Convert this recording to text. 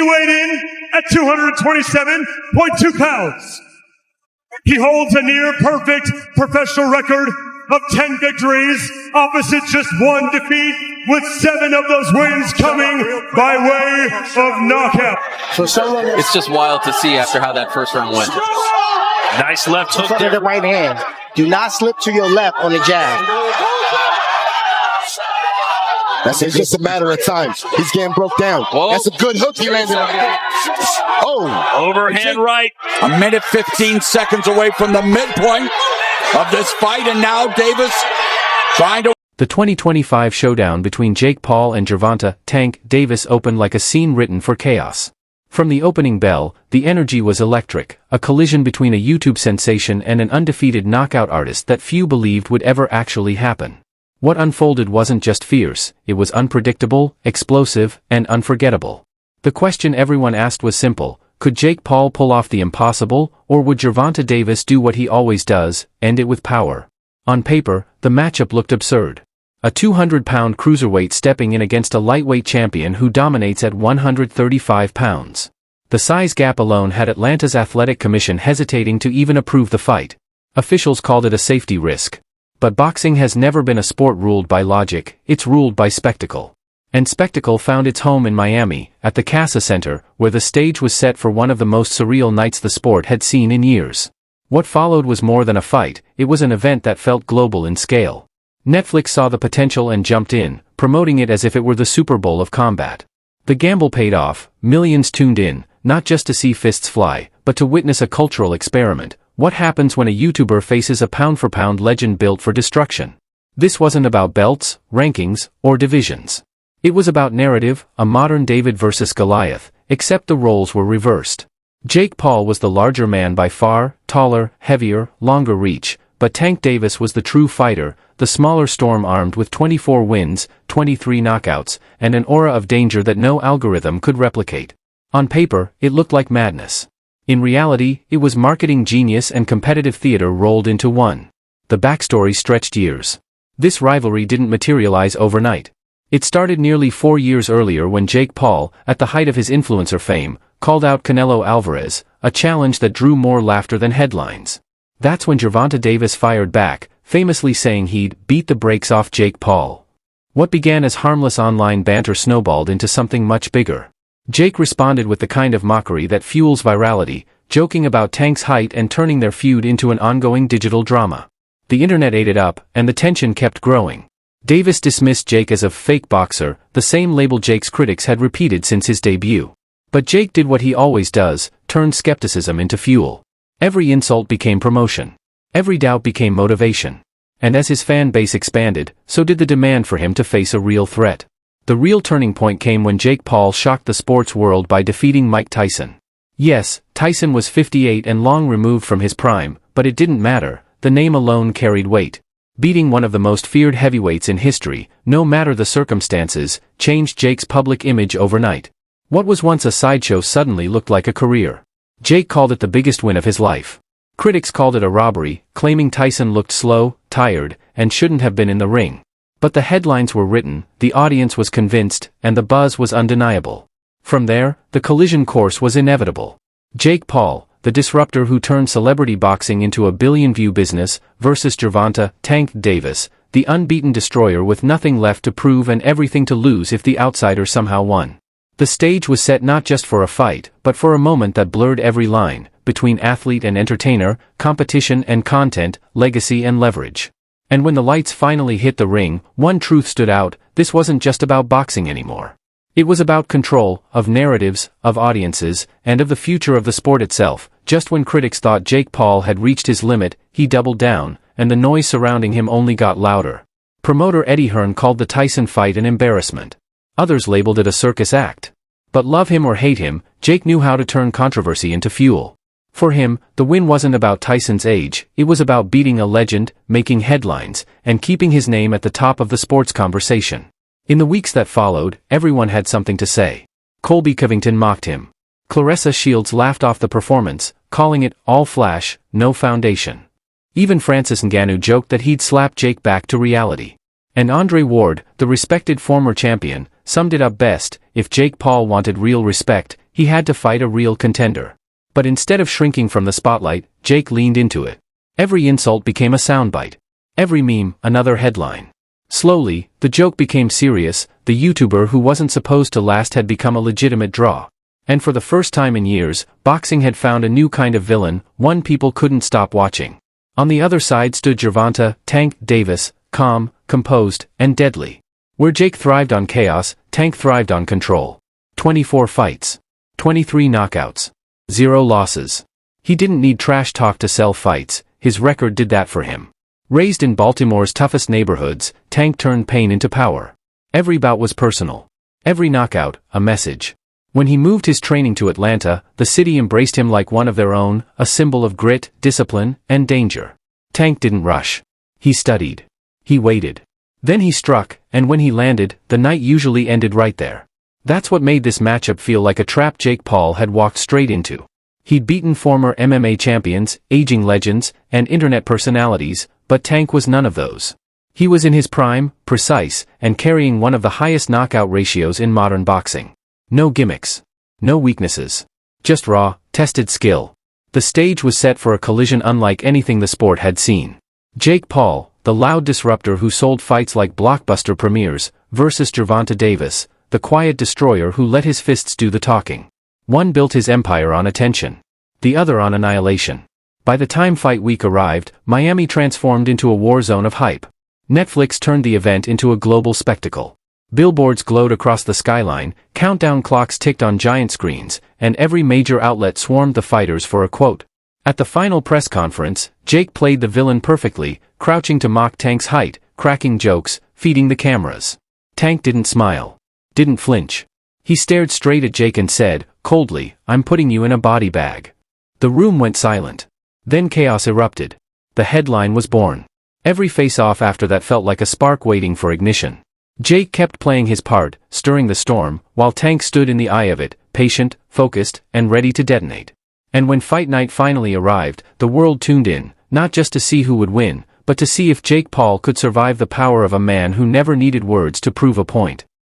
weighed in at 227.2 pounds. He holds a near-perfect professional record of 10 victories, opposite just one defeat, with 7 of those wins coming by way of knockout. It's just wild to see after how that first round went. Nice left hook front there. of the right hand. Do not slip to your left on the jab. It's just a matter of time. He's getting broke down. Whoa. That's a good hook he landed on. Oh. Overhand right. A minute 15 seconds away from the midpoint of this fight, and now Davis trying to... The 2025 showdown between Jake Paul and Gervonta Tank Davis opened like a scene written for chaos. From the opening bell, the energy was electric, a collision between a YouTube sensation and an undefeated knockout artist that few believed would ever actually happen. What unfolded wasn't just fierce, it was unpredictable, explosive, and unforgettable. The question everyone asked was simple: could Jake Paul pull off the impossible, or would Gervonta Davis do what he always does, end it with power? On paper, the matchup looked absurd. A 200-pound cruiserweight stepping in against a lightweight champion who dominates at 135 pounds. The size gap alone had Atlanta's athletic commission hesitating to even approve the fight. Officials called it a safety risk. But boxing has never been a sport ruled by logic, it's ruled by spectacle. And spectacle found its home in Miami, at the Casa Center, where the stage was set for one of the most surreal nights the sport had seen in years. What followed was more than a fight, it was an event that felt global in scale. Netflix saw the potential and jumped in, promoting it as if it were the Super Bowl of combat. The gamble paid off, millions tuned in, not just to see fists fly, but to witness a cultural experiment. What happens when a YouTuber faces a pound-for-pound legend built for destruction? This wasn't about belts, rankings, or divisions. It was about narrative, a modern David versus Goliath, except the roles were reversed. Jake Paul was the larger man by far, taller, heavier, longer reach, but Tank Davis was the true fighter, the smaller storm armed with 24 wins, 23 knockouts, and an aura of danger that no algorithm could replicate. On paper, it looked like madness. In reality, it was marketing genius and competitive theater rolled into one. The backstory stretched years. This rivalry didn't materialize overnight. It started nearly 4 years earlier when Jake Paul, at the height of his influencer fame, called out Canelo Alvarez, a challenge that drew more laughter than headlines. That's when Gervonta Davis fired back, famously saying he'd beat the brakes off Jake Paul. What began as harmless online banter snowballed into something much bigger. Jake responded with the kind of mockery that fuels virality, joking about Tank's height and turning their feud into an ongoing digital drama. The internet ate it up, and the tension kept growing. Davis dismissed Jake as a fake boxer, the same label Jake's critics had repeated since his debut. But Jake did what he always does, turned skepticism into fuel. Every insult became promotion. Every doubt became motivation. And as his fan base expanded, so did the demand for him to face a real threat. The real turning point came when Jake Paul shocked the sports world by defeating Mike Tyson. Yes, Tyson was 58 and long removed from his prime, but it didn't matter, the name alone carried weight. Beating one of the most feared heavyweights in history, no matter the circumstances, changed Jake's public image overnight. What was once a sideshow suddenly looked like a career. Jake called it the biggest win of his life. Critics called it a robbery, claiming Tyson looked slow, tired, and shouldn't have been in the ring. But the headlines were written, the audience was convinced, and the buzz was undeniable. From there, the collision course was inevitable. Jake Paul, the disruptor who turned celebrity boxing into a billion-view business, versus Gervonta Tank Davis, the unbeaten destroyer with nothing left to prove and everything to lose if the outsider somehow won. The stage was set not just for a fight, but for a moment that blurred every line, between athlete and entertainer, competition and content, legacy and leverage. And when the lights finally hit the ring, one truth stood out: this wasn't just about boxing anymore. It was about control, of narratives, of audiences, and of the future of the sport itself. Just when critics thought Jake Paul had reached his limit, he doubled down, and the noise surrounding him only got louder. Promoter Eddie Hearn called the Tyson fight an embarrassment. Others labeled it a circus act. But love him or hate him, Jake knew how to turn controversy into fuel. For him, the win wasn't about Tyson's age, it was about beating a legend, making headlines, and keeping his name at the top of the sports conversation. In the weeks that followed, everyone had something to say. Colby Covington mocked him. Claressa Shields laughed off the performance, calling it all flash, no foundation. Even Francis Ngannou joked that he'd slap Jake back to reality. And Andre Ward, the respected former champion, summed it up best: if Jake Paul wanted real respect, He had to fight a real contender. But instead of shrinking from the spotlight, Jake leaned into it. Every insult became a soundbite. Every meme, another headline. Slowly, the joke became serious. The YouTuber who wasn't supposed to last had become a legitimate draw. And for the first time in years, boxing had found a new kind of villain, one people couldn't stop watching. On the other side stood Gervonta Tank Davis, calm, composed, and deadly. Where Jake thrived on chaos, Tank thrived on control. 24 fights. 23 knockouts. 0 losses. He didn't need trash talk to sell fights, his record did that for him. Raised in Baltimore's toughest neighborhoods, Tank turned pain into power. Every bout was personal. Every knockout, a message. When he moved his training to Atlanta, the city embraced him like one of their own, a symbol of grit, discipline, and danger. Tank didn't rush. He studied. He waited. Then he struck, and when he landed, the night usually ended right there. That's what made this matchup feel like a trap Jake Paul had walked straight into. He'd beaten former MMA champions, aging legends, and internet personalities, but Tank was none of those. He was in his prime, precise, and carrying one of the highest knockout ratios in modern boxing. No gimmicks. No weaknesses. Just raw, tested skill. The stage was set for a collision unlike anything the sport had seen. Jake Paul, the loud disruptor who sold fights like blockbuster premieres, versus Gervonta Davis, the quiet destroyer who let his fists do the talking. One built his empire on attention. The other on annihilation. By the time fight week arrived, Miami transformed into a war zone of hype. Netflix turned the event into a global spectacle. Billboards glowed across the skyline, countdown clocks ticked on giant screens, and every major outlet swarmed the fighters for a quote. At the final press conference, Jake played the villain perfectly, crouching to mock Tank's height, cracking jokes, feeding the cameras. Tank didn't smile. Didn't flinch. He stared straight at Jake and said, coldly, "I'm putting you in a body bag." The room went silent. Then chaos erupted. The headline was born. Every face-off after that felt like a spark waiting for ignition. Jake kept playing his part, stirring the storm, while Tank stood in the eye of it, patient, focused, and ready to detonate. And when fight night finally arrived, the world tuned in, not just to see who would win, but to see if Jake Paul could survive the power of a man who never needed words to prove a point.